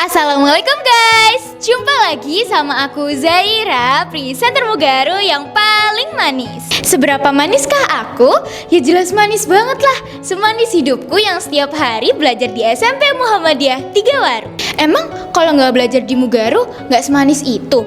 Assalamualaikum guys, jumpa lagi sama aku Zaira, presenter Mugaru yang paling manis. Seberapa maniskah aku? Ya jelas manis banget lah. Semanis hidupku yang setiap hari belajar di SMP Muhammadiyah 3 Waru. Emang kalau nggak belajar di Mugaru nggak semanis itu?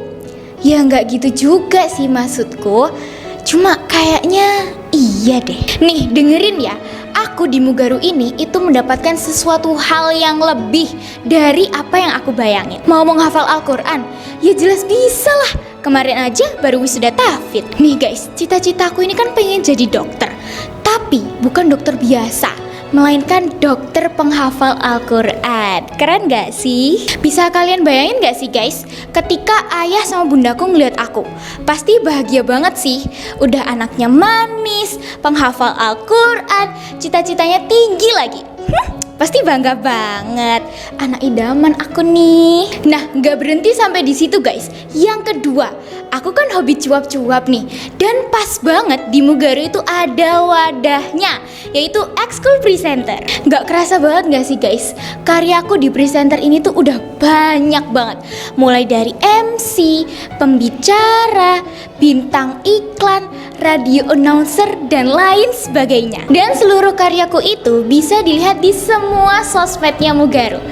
Ya nggak gitu juga sih maksudku. Cuma kayaknya iya deh. Nih dengerin ya, aku di Mugaru ini itu mendapatkan sesuatu hal yang lebih dari apa yang aku bayangin. Mau menghafal Al-Quran? Ya jelas bisa lah. Kemarin aja baru wisuda tahfidz. Nih guys, cita-citaku ini kan pengen jadi dokter. Tapi bukan dokter biasa, melainkan dokter penghafal Al-Quran. Keren gak sih? Bisa kalian bayangin gak sih guys, ketika ayah sama bundaku ngeliat aku, pasti bahagia banget sih. Udah anaknya manis, penghafal Al-Quran, cita-citanya tinggi lagi. Pasti bangga banget. Anak idaman aku nih. Nah, gak berhenti sampai di situ guys. Yang kedua, aku kan hobi cuap-cuap nih. Dan pas banget di Mugaru itu ada wadahnya, yaitu ekskul presenter. Gak kerasa banget gak sih guys, karyaku di presenter ini tuh udah banyak banget. Mulai dari MC, pembicara, bintang iklan, radio announcer, dan lain sebagainya. Dan seluruh karyaku itu bisa dilihat di semua sosmednya Mugaru.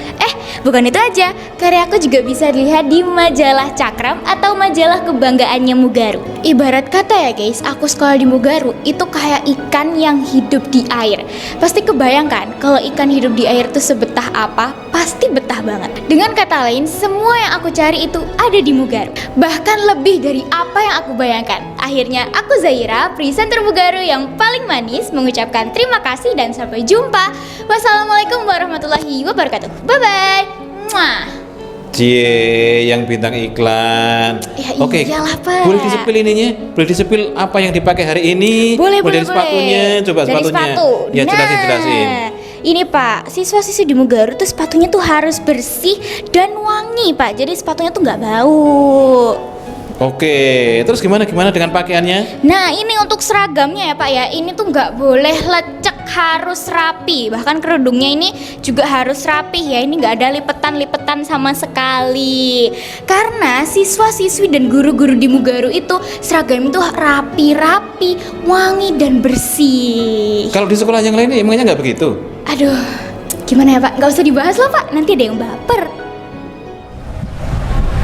Bukan itu aja, karyaku juga bisa dilihat di majalah Cakram atau majalah kebanggaannya Mugaru. Ibarat kata ya guys, aku sekolah di Mugaru itu kayak ikan yang hidup di air. Pasti kebayangkan kalau ikan hidup di air itu sebetah apa? Pasti betah banget. Dengan kata lain, semua yang aku cari itu ada di Mugaru. Bahkan lebih dari apa yang aku bayangkan. Akhirnya aku Zaira, presenter Mugaru yang paling manis, mengucapkan terima kasih dan sampai jumpa. Wassalamualaikum warahmatullahi wabarakatuh. Bye-bye. Mwah. Cie, yang bintang iklan. Ya Oke, iyalah, Pak. boleh disepil ininya? Boleh disepil apa yang dipakai hari ini? Boleh. Dari sepatunya, coba dari sepatunya. Sepatu. Ya, jelasin. Ini Pak, siswa-siswi di Mugaru tuh sepatunya tuh harus bersih dan wangi Pak. Jadi sepatunya tuh nggak bau. Oke, terus gimana dengan pakaiannya? Nah ini untuk seragamnya ya Pak ya. Ini tuh nggak boleh lecek, harus rapi. Bahkan kerudungnya ini juga harus rapi ya. Ini nggak ada lipetan-lipetan sama sekali. Karena siswa-siswi dan guru-guru di Mugaru itu seragam itu rapi-rapi, wangi dan bersih. Kalau di sekolah yang lain emangnya nggak begitu? Aduh, gimana ya Pak? Nggak usah dibahas lah Pak, nanti ada yang baper.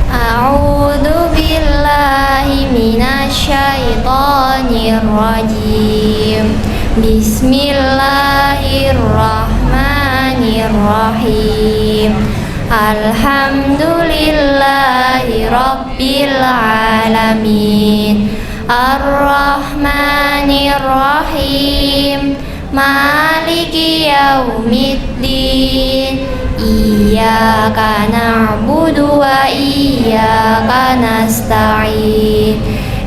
A'udzu billahi minasyaitonir rajim. Bismillahirrahmanirrahim. Alhamdulillahi rabbil alamin. Ar-Rahmanir-Rahim. Maliki yaumiddin. Iyyaka na'budu wa iyyaka nasta'in.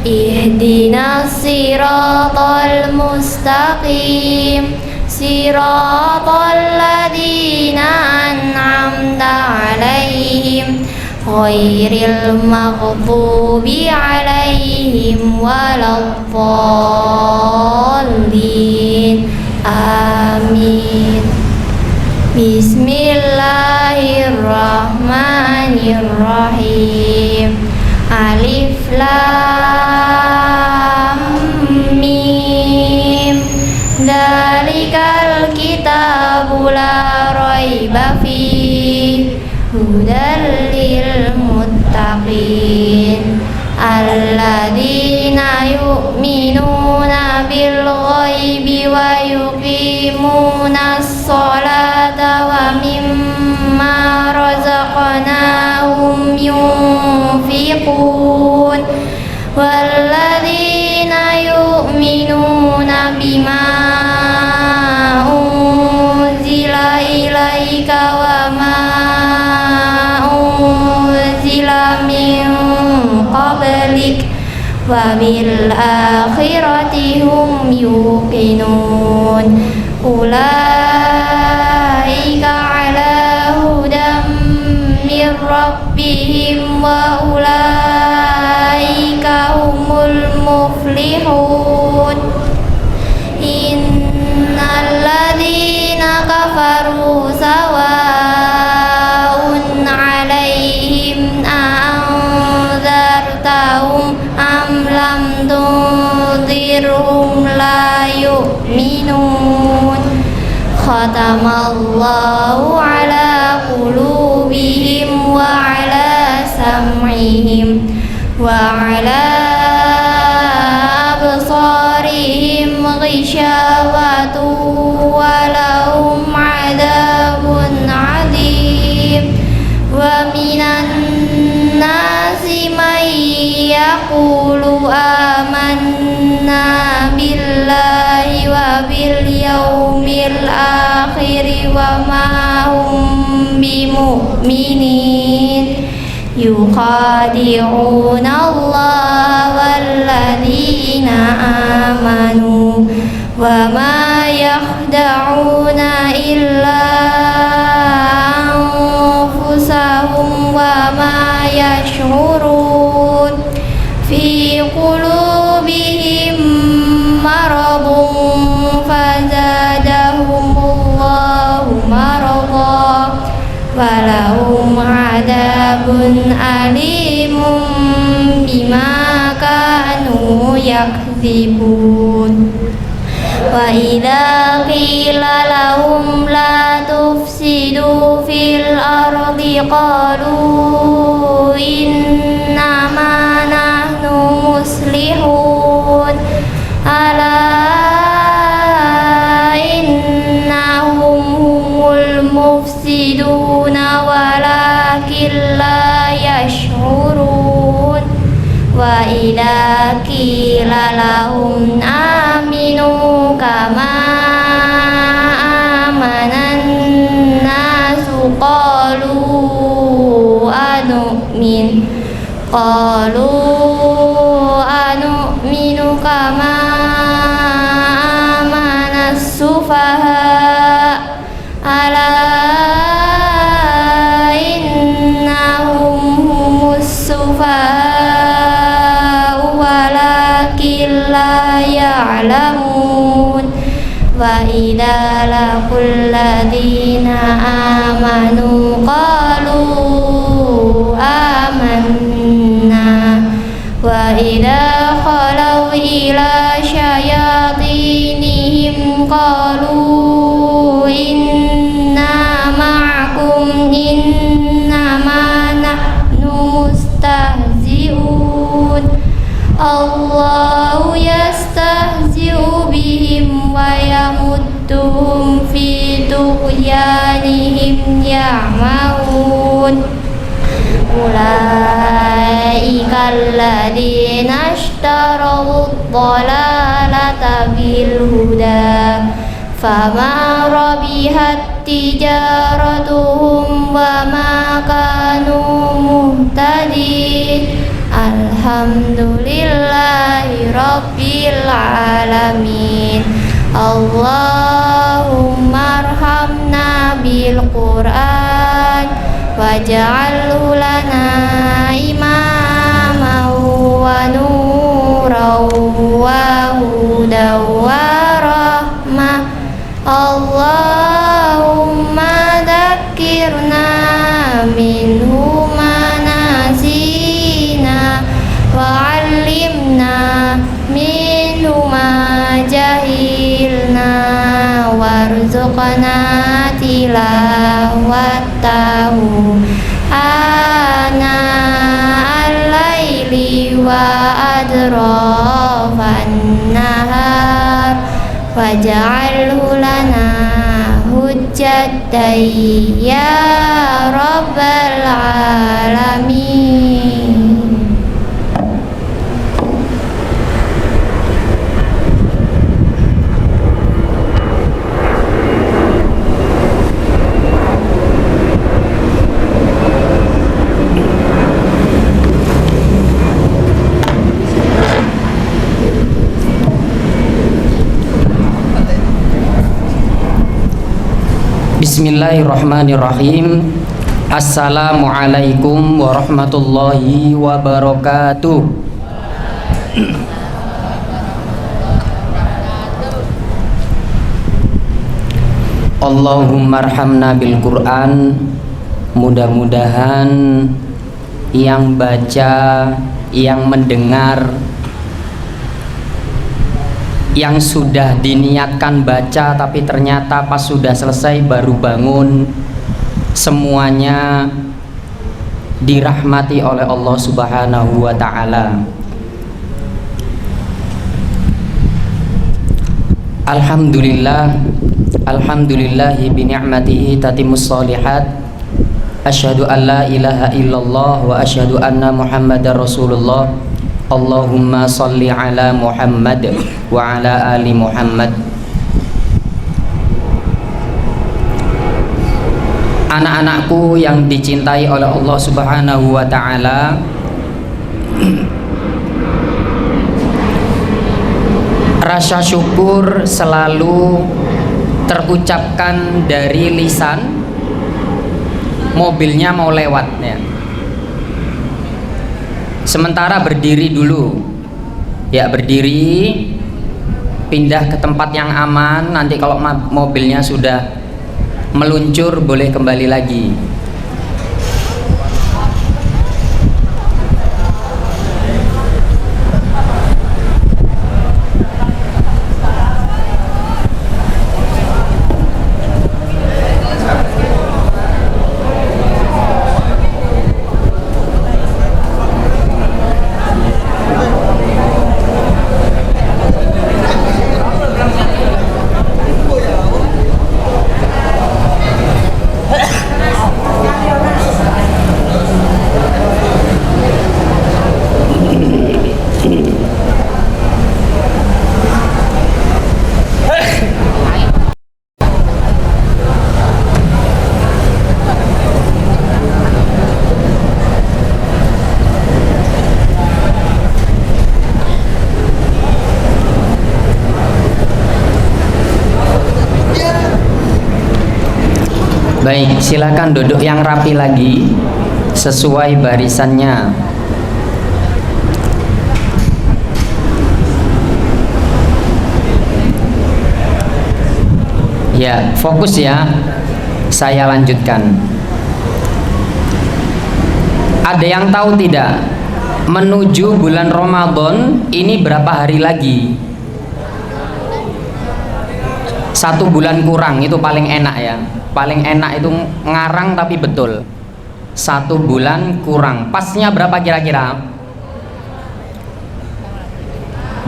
Ihdinas siratal mustaqim. Siratal ladzina an'amta 'alaihim ghairil maghdubi 'alaihim waladdallin. Amin. Bismillahirrahmanirrahim. Alif lam mim. Dzalikal kitabu la raiba fihi hudal lil muttaqin. Alladzina yu'minuna bil ghaibi wa yuqimunas sholata wa mimma razaqnahum yunfiqun. Walladzina yu'minuna bima unzila ilaika wa ma unzila min qablik wa bil akhirati hum yuqinun. Ulaika ala hudam min rabbihim wa ulaika humul muflihun. Innal ladzina kafaru sawa'un 'alaihim تدمرهم لا يؤمنون ختم الله على قلوبهم وعلى سمعهم وعلى أبصارهم غشاوة ولهم عذاب عظيم ومن الناس من يقول آمنا بالله وباليوم الآخر وما هم بمؤمنين يخادعون الله والذين آمنوا وما يخدعون إلا أنفسهم وما يشعرون في قلوبهم مرض فزادهم الله مرضا ولهم عذاب أليم بما كانوا يكذبون وإذا قيل لهم لا تفسدوا في الأرض قالوا إنما نحن مصلحون ألا إنهم هم المفسدون ولكن لا يشعرون وإذا قيل لهم آمنوا كما آمن الناس قالوا أنؤمن كما آمن السفهاء ألا إنهم هم السفهاء ولكن لا يعلمون وإذا لقوا الذين آمنوا قالوا آمنا وإذا خلوا إلى شياطينهم قالوا إنا معكم إنما نحن مستهزئون الله يستهزئ بهم ويمدهم في طغيانهم يعمهون أولئك الذين اشتروا الضلالة بالهدى فما ربحت تجارتهم وما كانوا مهتدين الحمد لله رب العالمين اللهم ارحمنا بالقرآن واجعله لنا إماما ونورا وهدى ورحمة اللهم ذكرنا منه ما نسينا وعلمنا منه ما جهلنا وارزقنا تلاوته آناء الليل وأطراف النهار واجعله لنا حجة يا رب العالمين. Bismillahirrahmanirrahim. Assalamualaikum warahmatullahi wabarakatuh. Allahumma arhamna bil Quran. Mudah-mudahan yang baca, yang mendengar yang sudah diniatkan baca tapi ternyata pas sudah selesai baru bangun, semuanya dirahmati oleh Allah Subhanahu wa taala. Alhamdulillah, alhamdulillahi bi ni'matihi tatimmus shalihat. Asyhadu an la ilaha illallah wa asyhadu anna Muhammadar Rasulullah. Allahumma sholli ala Muhammad wa ala ali Muhammad. Anak-anakku yang dicintai oleh Allah Subhanahu wa taala, rasa syukur selalu terucapkan dari lisan. Mobilnya mau lewat ya. Sementara berdiri dulu. Ya, berdiri, pindah ke tempat yang aman. Nanti kalau mobilnya sudah meluncur boleh kembali lagi. Baik, silakan duduk yang rapi lagi sesuai barisannya. Ya, fokus ya. Saya lanjutkan. Ada yang tahu tidak? Menuju bulan Ramadan ini berapa hari lagi? 1 bulan kurang, itu paling enak ya. Paling enak itu ngarang tapi betul. 1 bulan kurang. Pasnya berapa kira-kira?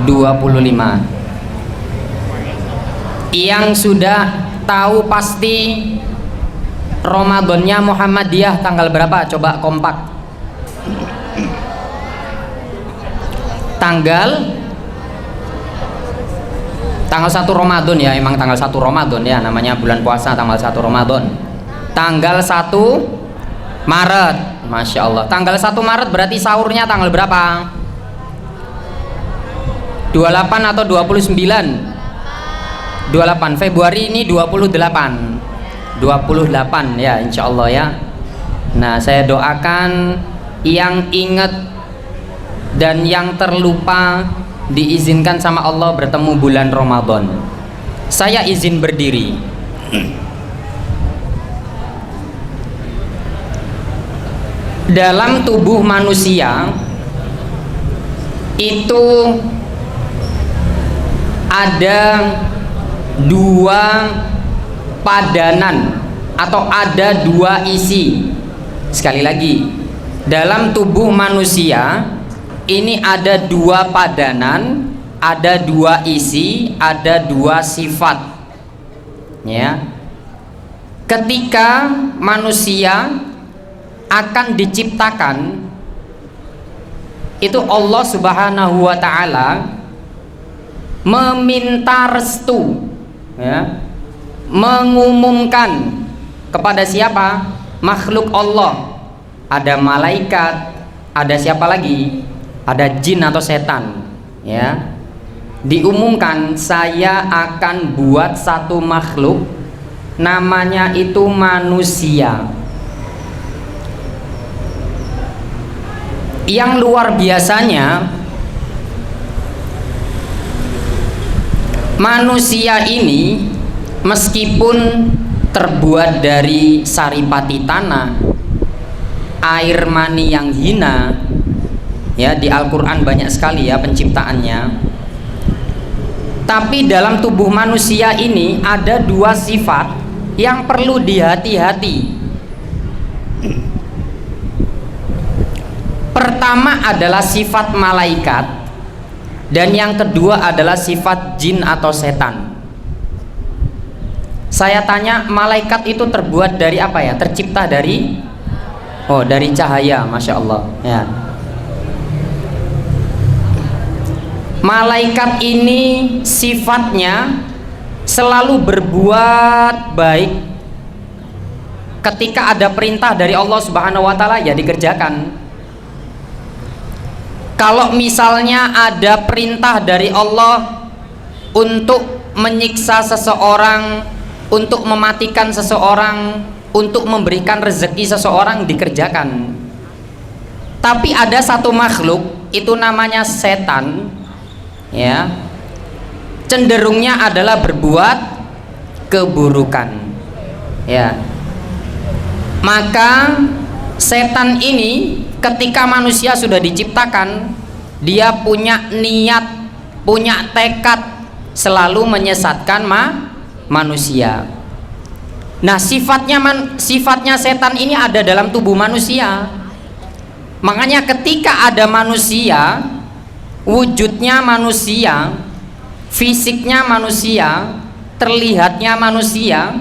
25. Yang sudah tahu pasti Ramadannya Muhammadiyah tanggal berapa? Coba kompak. Tanggal 1 Ramadan ya, emang tanggal 1 Ramadan ya, namanya bulan puasa tanggal 1 Ramadan. Tanggal 1 Maret, Masya Allah. Tanggal 1 Maret berarti sahurnya tanggal berapa? 28 atau 29? 28. Februari ini 28 ya, insya Allah ya. Nah, saya doakan yang ingat dan yang terlupa diizinkan sama Allah bertemu bulan Ramadan. Saya izin berdiri. Dalam tubuh manusia itu ada 2 padanan atau ada 2 isi. Sekali lagi, dalam tubuh manusia ini ada 2 padanan, ada 2 isi, ada 2 sifat. Ya. Ketika manusia akan diciptakan, itu Allah Subhanahu wa taala meminta restu, ya, mengumumkan kepada siapa? Makhluk Allah. Ada malaikat, ada siapa lagi? Ada jin atau setan, ya. Diumumkan, saya akan buat satu makhluk, namanya itu manusia, yang luar biasanya. Manusia ini meskipun terbuat dari saripati tanah, air mani yang hina, ya, di Al-Quran banyak sekali ya penciptaannya. Tapi dalam tubuh manusia ini ada dua sifat yang perlu dihati-hati. Pertama adalah sifat malaikat, dan yang kedua adalah sifat jin atau setan. Saya tanya, malaikat itu terbuat dari apa ya? Tercipta dari dari cahaya, Masya Allah ya. Malaikat ini sifatnya selalu berbuat baik. Ketika ada perintah dari Allah Subhanahu wa taala ya dikerjakan. Kalau misalnya ada perintah dari Allah untuk menyiksa seseorang, untuk mematikan seseorang, untuk memberikan rezeki seseorang, dikerjakan. Tapi ada satu makhluk, itu namanya setan, ya, cenderungnya adalah berbuat keburukan, ya. Maka setan ini ketika manusia sudah diciptakan, dia punya niat, punya tekad selalu menyesatkan manusia. Nah, sifatnya setan ini ada dalam tubuh manusia. Makanya ketika ada manusia, wujudnya manusia, fisiknya manusia, terlihatnya manusia,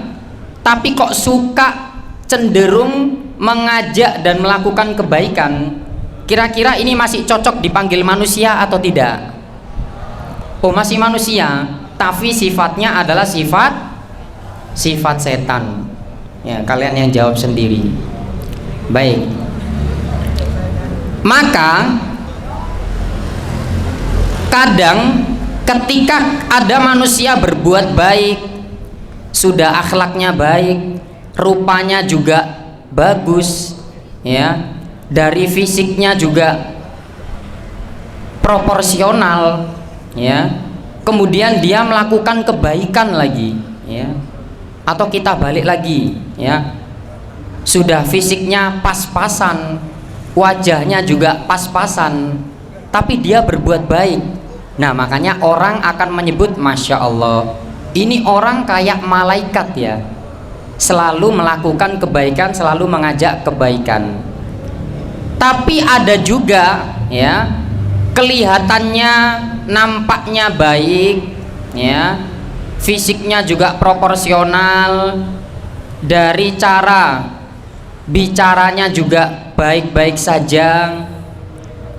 tapi kok suka cenderung mengajak dan melakukan kebaikan, kira-kira ini masih cocok dipanggil manusia atau tidak? Oh, masih manusia, tapi sifatnya adalah sifat setan. Ya, kalian yang jawab sendiri. Baik. Maka kadang ketika ada manusia berbuat baik, sudah akhlaknya baik, rupanya juga bagus, ya, dari fisiknya juga proporsional, ya, kemudian dia melakukan kebaikan lagi, ya, atau kita balik lagi, ya, sudah fisiknya pas-pasan, wajahnya juga pas-pasan, tapi dia berbuat baik. Nah, makanya orang akan menyebut, Masya Allah, ini orang kayak malaikat ya, selalu melakukan kebaikan, selalu mengajak kebaikan. Tapi ada juga, ya, kelihatannya nampaknya baik, ya, fisiknya juga proporsional, dari cara bicaranya juga baik-baik saja,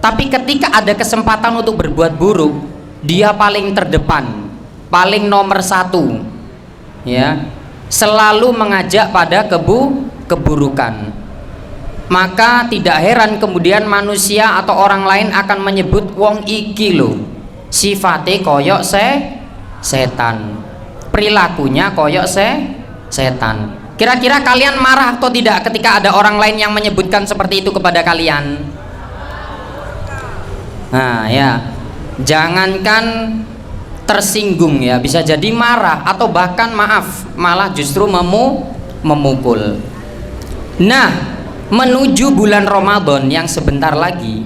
tapi ketika ada kesempatan untuk berbuat buruk, dia paling terdepan, paling nomor satu, ya, selalu mengajak pada keburukan. Maka tidak heran kemudian manusia atau orang lain akan menyebut wong iki lho sifate koyok setan, perilakunya koyok setan. Kira-kira kalian marah atau tidak ketika ada orang lain yang menyebutkan seperti itu kepada kalian? Nah, ya, jangankan tersinggung, ya, bisa jadi marah atau bahkan maaf, malah justru memukul. Nah, menuju bulan Ramadan yang sebentar lagi,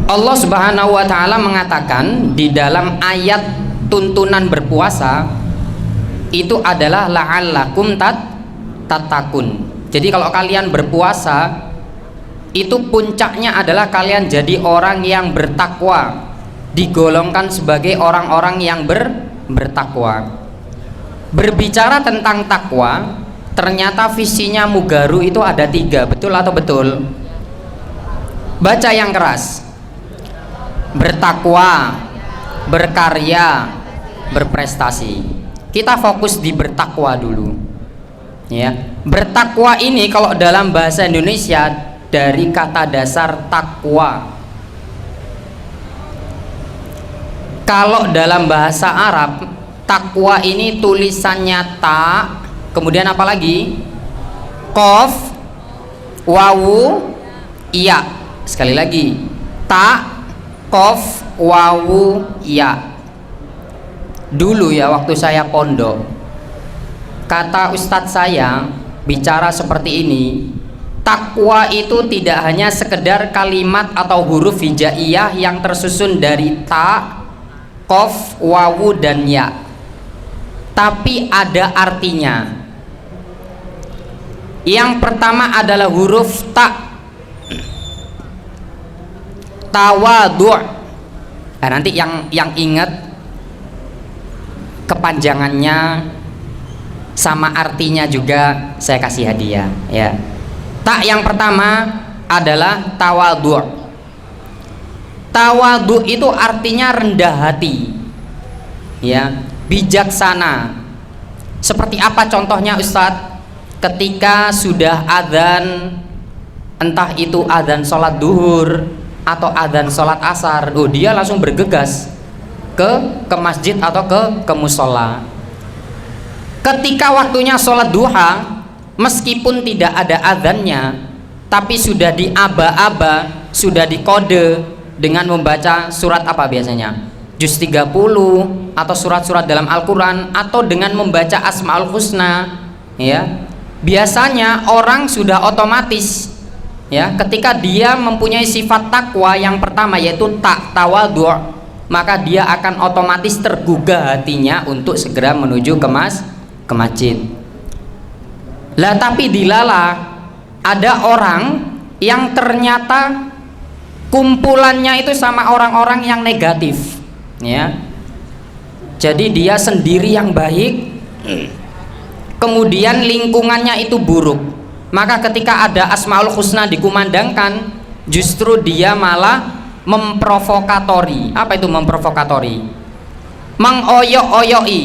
Allah Subhanahu wa taala mengatakan di dalam ayat tuntunan berpuasa itu adalah la'allakum tattaqun. Jadi kalau kalian berpuasa, itu puncaknya adalah kalian jadi orang yang bertakwa, digolongkan sebagai orang-orang yang bertakwa. Berbicara tentang takwa, ternyata visinya Mugaru itu ada 3, betul atau betul? Baca yang keras. Bertakwa, berkarya, berprestasi. Kita fokus di bertakwa dulu, ya. Bertakwa ini kalau dalam bahasa Indonesia dari kata dasar takwa. Kalau dalam bahasa Arab, takwa ini tulisannya ta, kemudian apa lagi? Qaf, wawu, iya. Sekali lagi, ta, qaf, wawu, iya. Dulu ya waktu saya pondok, kata ustadz saya bicara seperti ini, takwa itu tidak hanya sekedar kalimat atau huruf hijaiyah yang tersusun dari ta, qaf, wawu dan ya, tapi ada artinya. Yang pertama adalah huruf ta, tawadu'. Nah, nanti yang ingat kepanjangannya sama artinya juga saya kasih hadiah ya. Tak yang pertama adalah tawadu'. Tawadu' itu artinya rendah hati ya, bijaksana. Seperti apa contohnya Ustadz? Ketika sudah adzan, entah itu adzan sholat duhur atau adzan sholat asar, dia langsung bergegas ke masjid atau ke musola. Ketika waktunya sholat duha, meskipun tidak ada adzannya, tapi sudah diaba-aba, sudah dikode dengan membaca surat apa biasanya? Juz 30 atau surat-surat dalam Al-Quran, atau dengan membaca Asmaul Husna ya. Biasanya orang sudah otomatis ya, ketika dia mempunyai sifat takwa yang pertama yaitu tawadhu', maka dia akan otomatis tergugah hatinya untuk segera menuju ke masjid. Lah tapi dilala ada orang yang ternyata kumpulannya itu sama orang-orang yang negatif ya. Jadi dia sendiri yang baik, kemudian lingkungannya itu buruk. Maka ketika ada Asmaul Husna dikumandangkan, justru dia malah memprovokatori. Apa itu memprovokatori? Mengoyok-oyoi,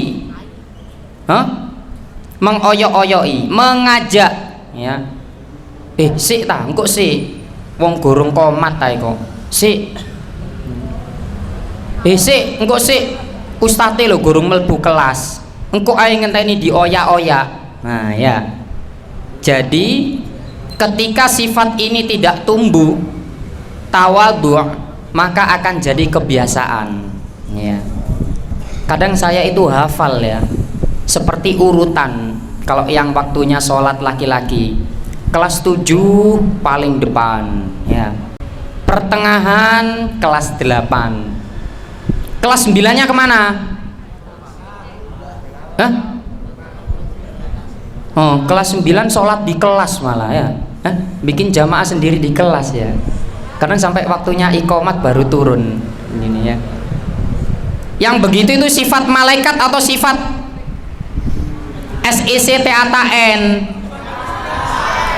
mengoyok-oyoi, mengajak ya. Sik ta, engko sik wong gorong komat ta kok. Sik. Sik, engko sik ustate lho gorong mlebu kelas. Engko ae ngenteni dioyak-oyak. Nah ya. Jadi ketika sifat ini tidak tumbuh, tawadhu', maka akan jadi kebiasaan ya. Kadang saya itu hafal ya, seperti urutan. Kalau yang waktunya sholat laki-laki, kelas 7 paling depan ya, pertengahan kelas 8, kelas 9 nya kemana? Hah? Oh, kelas 9 sholat di kelas malah ya. Bikin jamaah sendiri di kelas ya. Kadang sampai waktunya iqomat baru turun ini ya. Yang begitu itu sifat malaikat atau sifat SECTATN?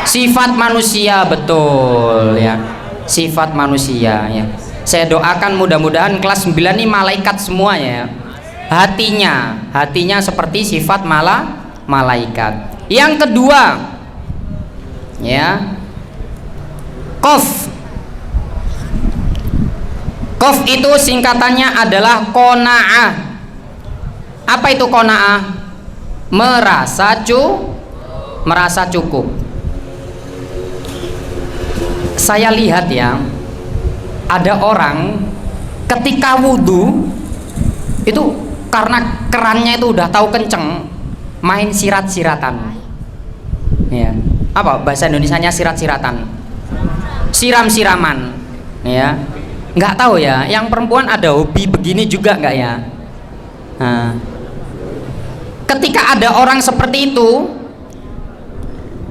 Sifat manusia, betul ya. Sifat manusia ya. Saya doakan mudah-mudahan kelas 9 ini malaikat semuanya ya. Hatinya seperti sifat malaikat. Yang kedua ya, qaf. Qaf itu singkatannya adalah qanaah. Apa itu qanaah? Merasa cukup. Saya lihat ya, ada orang ketika wudhu itu karena kerannya itu udah tahu kenceng, main sirat-siratan ya. Apa bahasa Indonesianya sirat-siratan? Siram-siraman ya. Nggak tahu ya, yang perempuan ada hobi begini juga nggak ya? Nah, ketika ada orang seperti itu,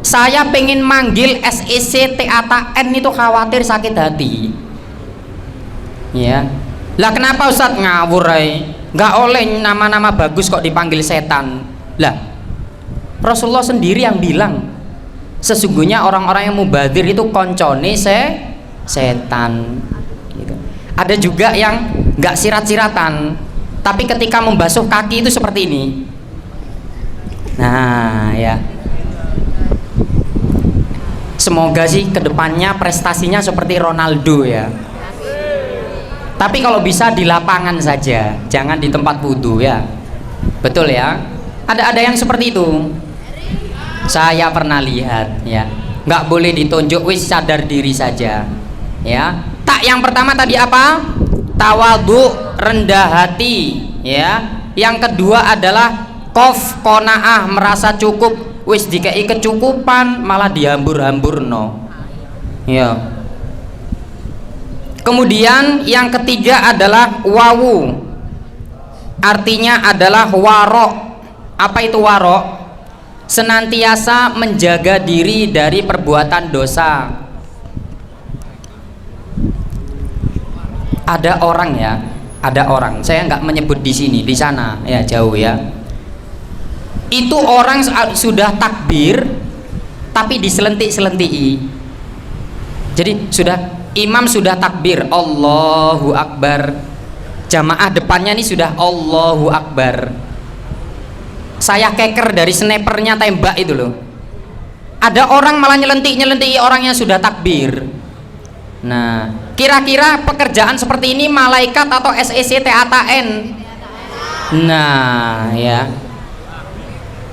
saya pengen manggil SECTATN itu khawatir sakit hati ya. Lah kenapa Ustadz ngawur nggak oleh nama-nama bagus kok dipanggil setan? Lah Rasulullah sendiri yang bilang sesungguhnya orang-orang yang mubadzir itu koncone setan gitu. Ada juga yang nggak sirat-siratan, tapi ketika membasuh kaki itu seperti ini. Nah ya, semoga sih kedepannya prestasinya seperti Ronaldo ya. Tapi kalau bisa di lapangan saja, jangan di tempat wudhu ya. Betul ya. Ada yang seperti itu. Saya pernah lihat ya. Nggak boleh ditunjuk, wis sadar diri saja ya. Tak yang pertama tadi apa? Tawadhu, rendah hati ya. Yang kedua adalah qaf, qanaah, merasa cukup. wis dikei kecukupan malah dihambur-hamburno. Ya. Kemudian yang ketiga adalah wawu. Artinya adalah warok. Apa itu warok? Senantiasa menjaga diri dari perbuatan dosa. Ada orang ya, ada orang. Saya nggak menyebut di sini, di sana ya jauh ya. Itu orang sudah takbir, tapi diselentik-selentiki. Jadi imam sudah takbir, Allahu Akbar. Jamaah depannya nih sudah Allahu Akbar. Saya keker dari snipernya tembak itu loh. Ada orang malah nyelentik-nyelentiki orang yang sudah takbir. Nah, kira-kira pekerjaan seperti ini malaikat atau SEC TATN? Nah, ya.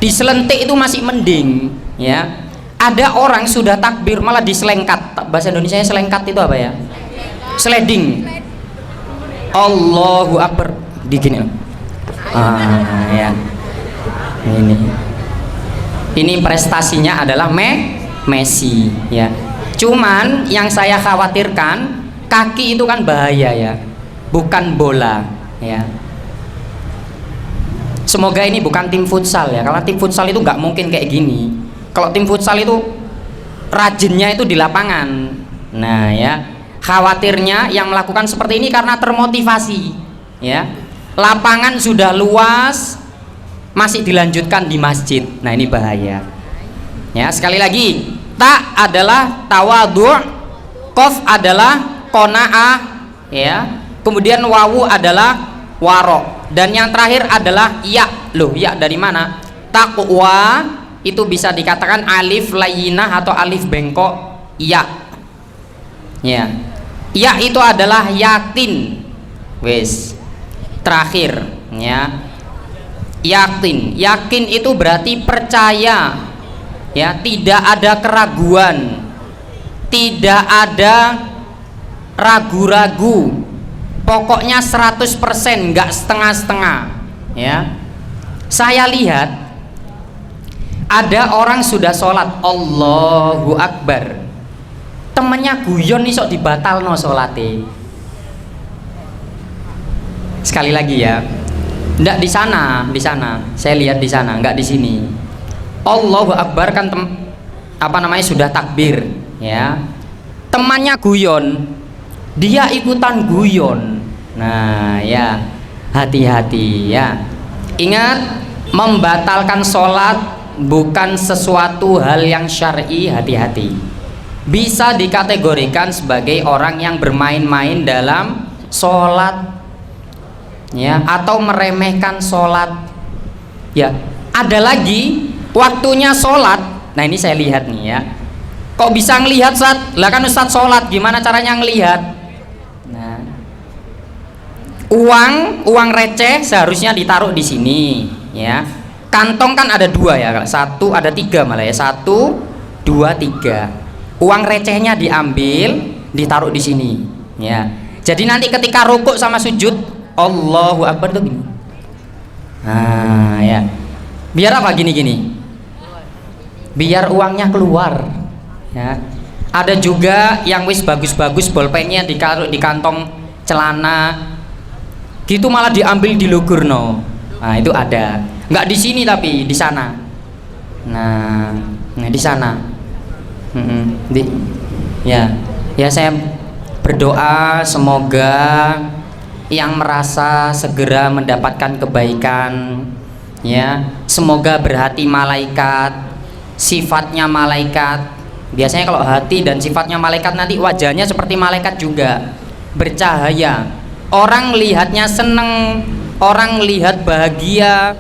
Diselentik itu masih mending, ya. Ada orang sudah takbir malah diselengkat. Bahasa Indonesianya selengkat itu apa ya? Sliding. Allahu Akbar. Digini. Ya. Ini prestasinya adalah Messi, ya. Cuman yang saya khawatirkan, kaki itu kan bahaya ya, bukan bola, ya. Semoga ini bukan tim futsal ya. Kalau tim futsal itu nggak mungkin kayak gini. Kalau tim futsal itu rajinnya itu di lapangan. Nah ya, khawatirnya yang melakukan seperti ini karena termotivasi, ya. Lapangan sudah luas, masih dilanjutkan di masjid. Nah ini bahaya. Ya sekali lagi, ta adalah tawadhu', qaf adalah qanaah, ya. Kemudian wawu adalah warok, dan yang terakhir adalah ya. Loh, ya dari mana? Taqwa itu bisa dikatakan alif layyinah atau alif bengkok ya. Ya. Ya itu adalah yakin. Wes. Terakhir, ya. Yakin. Yakin itu berarti percaya. Ya, tidak ada keraguan. Tidak ada ragu-ragu. Pokoknya 100%, enggak setengah-setengah, ya. Saya lihat ada orang sudah sholat Allahu Akbar, temennya guyon nih sok dibatal no sholatnya. Sekali lagi ya, ndak di sana, saya lihat di sana, nggak di sini. Allahu Akbar kan sudah takbir, ya. Temannya guyon, dia ikutan guyon. Nah ya, hati-hati ya. Ingat, membatalkan sholat bukan sesuatu hal yang syar'i, hati-hati. Bisa dikategorikan sebagai orang yang bermain-main dalam sholat, ya, atau meremehkan sholat, ya. Ada lagi waktunya sholat. Nah ini saya lihat nih ya, kok bisa ngelihat Ustaz? Lah kan Ustaz sholat, gimana caranya ngelihat? Nah, uang receh seharusnya ditaruh di sini, ya. Kantong kan ada dua ya, satu ada tiga malah ya, 1, 2, 3. Uang recehnya diambil, ditaruh di sini, ya. Jadi nanti ketika rukuk sama sujud, Allahu Akbar tuh gini. Nah ya, biar apa gini-gini? Biar uangnya keluar, ya. Ada juga yang wis bagus-bagus bolpennya ditaruh di kantong celana, gitu malah diambil di lugurno. Nah itu ada. Nggak di sini tapi di sana. Nah di sana. Ya saya berdoa semoga yang merasa segera mendapatkan kebaikan, ya. Semoga berhati malaikat, sifatnya malaikat. Biasanya kalau hati dan sifatnya malaikat nanti wajahnya seperti malaikat juga, bercahaya. Orang lihatnya seneng, orang lihat bahagia,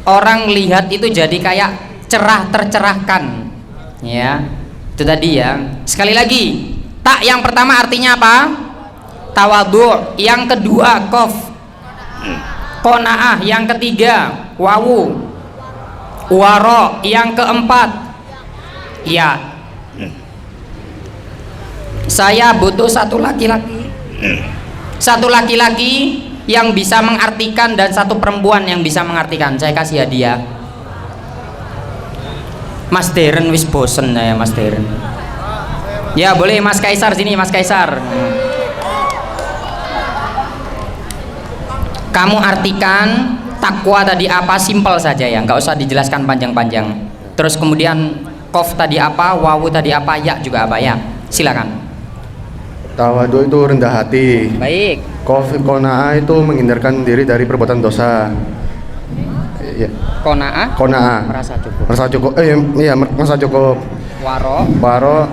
orang lihat itu jadi kayak tercerahkan, ya. Itu tadi ya. Sekali lagi, tak yang pertama artinya apa? Tawadhu. Yang kedua qaf, qanaah. Yang ketiga wawu, waro. Yang keempat ya. Saya butuh satu laki-laki yang bisa mengartikan dan satu perempuan yang bisa mengartikan. Saya kasih hadiah. Mas Deren wis bosen ya Mas Deren. Ya boleh Mas Kaisar sini Mas Kaisar. Kamu artikan takwa tadi apa, simpel saja ya, nggak usah dijelaskan panjang-panjang. Terus kemudian qaf tadi apa, wawu tadi apa, ya juga apa ya. Silakan. Tawadu itu rendah hati. Baik. Qanaah itu menghindarkan diri dari perbuatan dosa. Ya. Qanaah Qanaah merasa cukup. merasa cukup. Iya, merasa cukup. Waro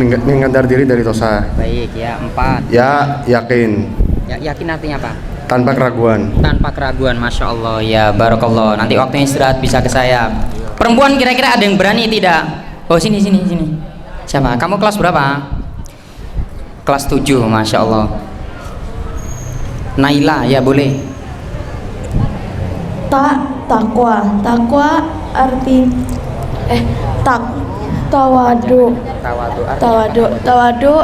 menghindar diri dari dosa. Baik ya, 4. Ya, yakin. Ya, yakin artinya apa? Tanpa keraguan. Tanpa keraguan, masya Allah ya, barakallah. Nanti waktunya istirahat bisa ke saya. Perempuan kira-kira ada yang berani tidak? Oh sini. Siapa? Kamu kelas berapa? Kelas 7, masya Allah. Naila ya boleh. Takwa arti tawadu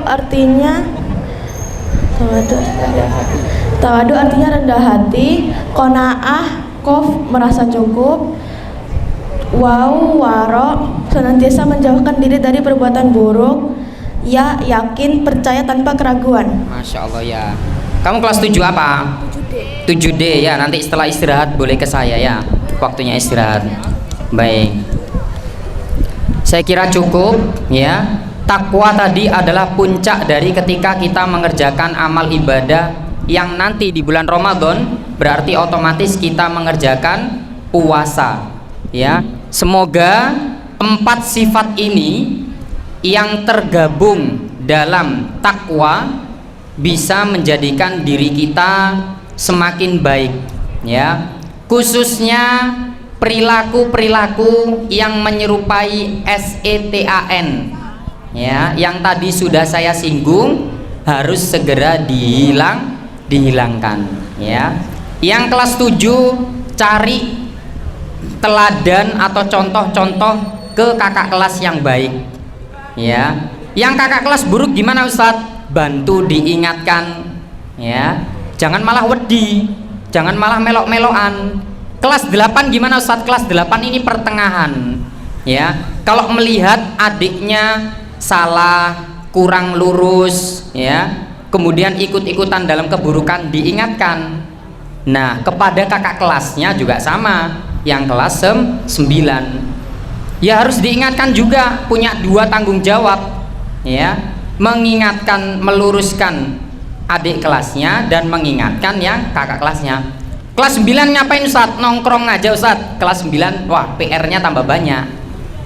artinya rendah hati. Qanaah merasa cukup. Waro senantiasa menjauhkan diri dari perbuatan buruk. Ya, yakin, percaya tanpa keraguan. Masya Allah ya. Kamu kelas 7 apa? 7D ya, nanti setelah istirahat boleh ke saya ya. Waktunya istirahat. Baik. Saya kira cukup ya. Takwa tadi adalah puncak dari ketika kita mengerjakan amal ibadah yang nanti di bulan Ramadan, berarti otomatis kita mengerjakan puasa ya. Semoga 4 sifat ini yang tergabung dalam takwa bisa menjadikan diri kita semakin baik ya, khususnya perilaku-perilaku yang menyerupai SETAN ya, yang tadi sudah saya singgung harus segera dihilangkan ya. Yang kelas 7 cari teladan atau contoh-contoh ke kakak kelas yang baik ya. Yang kakak kelas buruk gimana Ustadz? Bantu diingatkan ya, jangan malah wedi, jangan malah melok-melokan. Kelas 8 gimana Ustadz? Kelas 8 ini pertengahan ya. Kalau melihat adiknya salah, kurang lurus ya, kemudian ikut-ikutan dalam keburukan, diingatkan. Nah, kepada kakak kelasnya juga sama, yang kelas 9 ya harus diingatkan juga, punya 2 tanggung jawab ya, mengingatkan, meluruskan adik kelasnya dan mengingatkan yang kakak kelasnya. Kelas 9 ngapain Ustadz? Nongkrong aja Ustadz. Kelas 9 wah PR-nya tambah banyak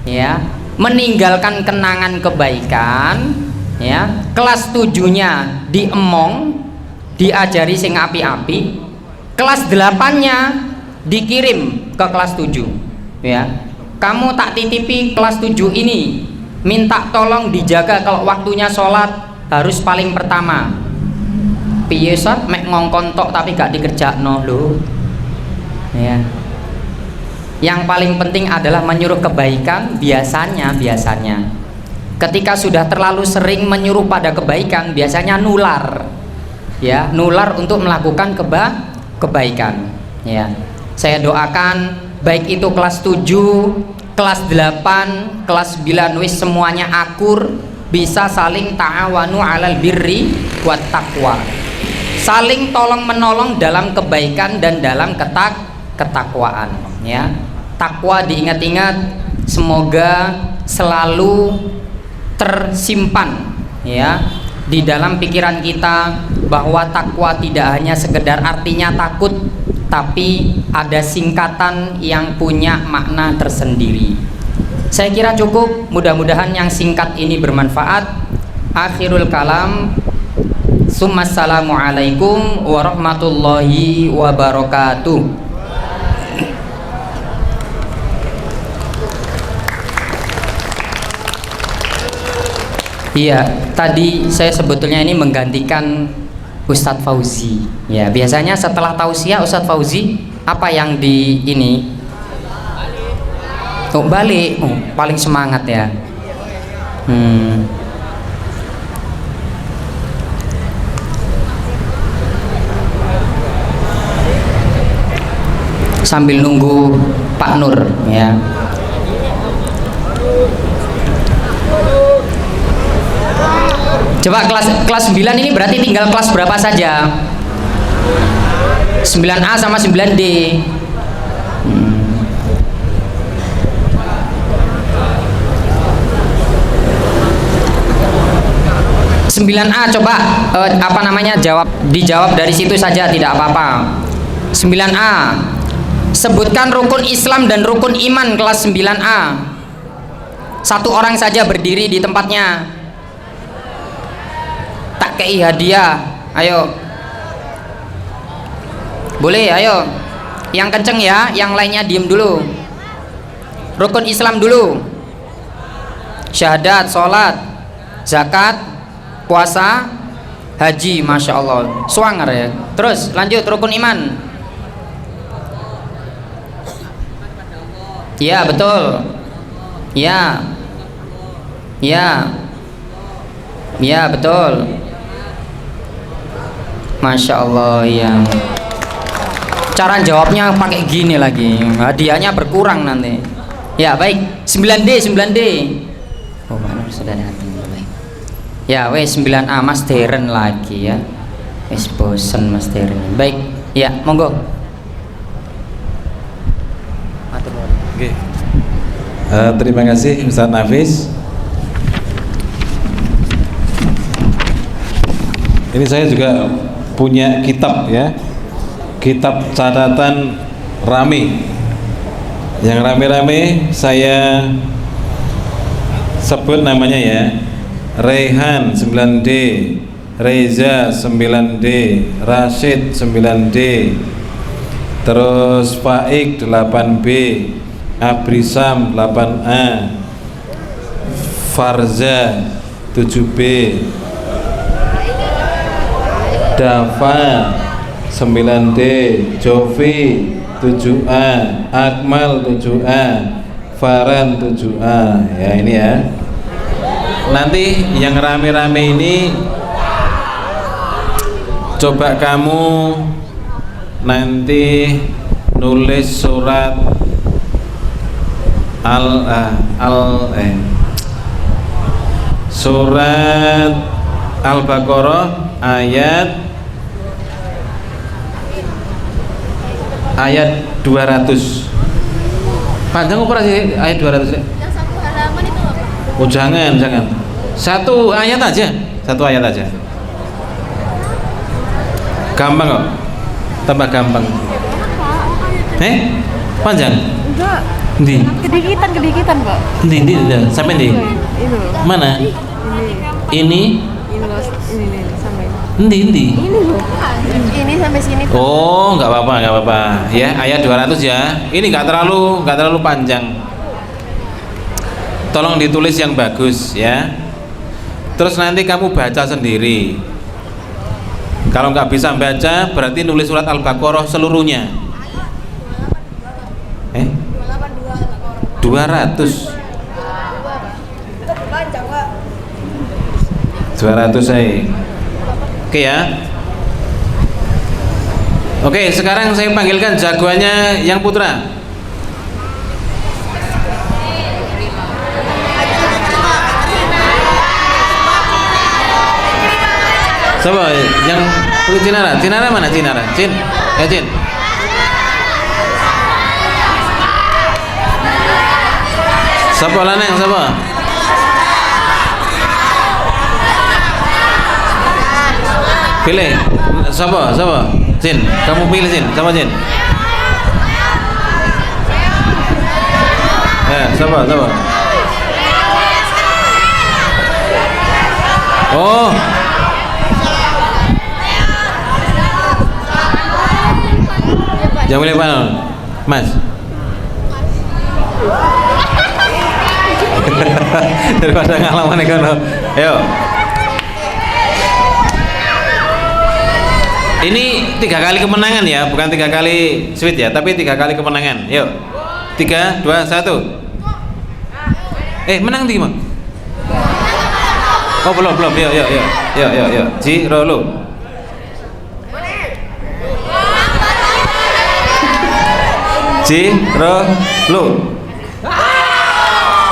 ya, meninggalkan kenangan kebaikan ya. Kelas 7-nya diemong, diajari sing api-api. Kelas 8-nya dikirim ke kelas 7 ya. Kamu tak titipi kelas 7 ini, minta tolong dijaga kalau waktunya sholat harus paling pertama. Piye Ustaz, mek ngongkon tok tapi gak dikerjakno lho ya. Yang paling penting adalah menyuruh kebaikan. Biasanya ketika sudah terlalu sering menyuruh pada kebaikan, biasanya nular ya, nular untuk melakukan kebaikan ya. Saya doakan baik itu kelas 7, kelas 8, kelas 9 wis semuanya akur, bisa saling ta'awanu 'alal birri wat taqwa, saling tolong menolong dalam kebaikan dan dalam ketakwaan ya. Takwa diingat-ingat, semoga selalu tersimpan ya di dalam pikiran kita, bahwa takwa tidak hanya sekedar artinya takut, tapi ada singkatan yang punya makna tersendiri. Saya kira cukup, mudah-mudahan yang singkat ini bermanfaat. Akhirul kalam, Assalamualaikum warahmatullahi wabarakatuh. Iya, tadi saya sebetulnya ini menggantikan Ustadz Fauzi ya. Biasanya setelah tausiah Ustadz Fauzi apa yang di ini? Oh, balik. Oh, paling semangat ya. Sambil nunggu Pak Nur ya. Coba kelas 9 ini berarti tinggal kelas berapa saja? 9A sama 9D. 9A coba dijawab dari situ saja, tidak apa-apa. 9A, sebutkan rukun Islam dan rukun iman kelas 9A. Satu orang saja berdiri di tempatnya, tak kei hadiah. Ayo, boleh, ayo yang kenceng ya, yang lainnya diem dulu. Rukun Islam dulu: syahadat, sholat, zakat, puasa, haji. Masya Allah, swanger ya. Terus lanjut, rukun iman. Ya betul. Ya betul. Masya Allah ya. Cara jawabnya pakai gini lagi, hadiahnya berkurang nanti. Ya baik, 9D. Oh mana sudah datang. Ya wes 9A Mas Deren lagi ya. Wes bosen Mas Deren. Baik, ya monggo. Oke. Terima kasih Ustaz Nafis. Ini saya juga punya kitab ya, kitab catatan rame. Yang rame-rame saya sebut namanya ya. Rehan 9D, Reza 9D, Rashid 9D, terus Faik 8B, Abrisam 8A, Farza 7B, Dafa 9D, Jovi 7A, Akmal 7A, Farhan 7A. Ya ini ya. Nanti yang rame-rame ini coba kamu nanti nulis surat surat Al-Baqarah ayat 200. Panjang apa sih ayat 200? Yang satu halaman itu apa? Oh jangan. Satu ayat aja. Gampang kok. Tambah gampang. Panjang? Enggak. Ndi? Kedikitan, Pak. Ndi, sampai ndi? Itu. Mana? Ini Ini sampai. Ndi. Ini sampai sini. Oh, nggak apa-apa. Ya, ayat 200 ya. Ini nggak terlalu panjang. Tolong ditulis yang bagus ya. Terus nanti kamu baca sendiri. Kalau nggak bisa baca, berarti nulis surat Al-Baqarah seluruhnya. 200. 200 saya. Oke ya. Oke, sekarang saya panggilkan jagoannya yang putra. Siapa yang Cinara? Cinara mana Cinara? Cin, ya Cin. Siapa lanang siapa? Pilih. Siapa? Cin, kamu pilih Cin. Siapa Cin? Ya, siapa? Oh. Jangan boleh panel, Mas. Daripada ngalaman ekono. Ayo. Ini 3 kali kemenangan ya, bukan 3 kali sweet ya, tapi 3 kali kemenangan. Yuk. 3, 2, 1. Menang gimana? Oh belum. Yuk. Jiro lu. Jiro lu.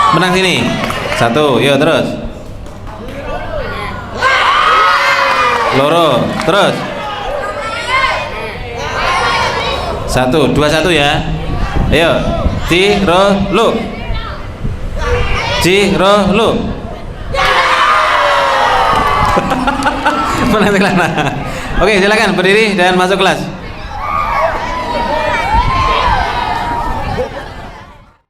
Menang sini. 1, yuk terus. loro, terus 1, 2, 1 ya. Ayo, Jirolu. Jirolu. Oke, silakan berdiri dan masuk kelas.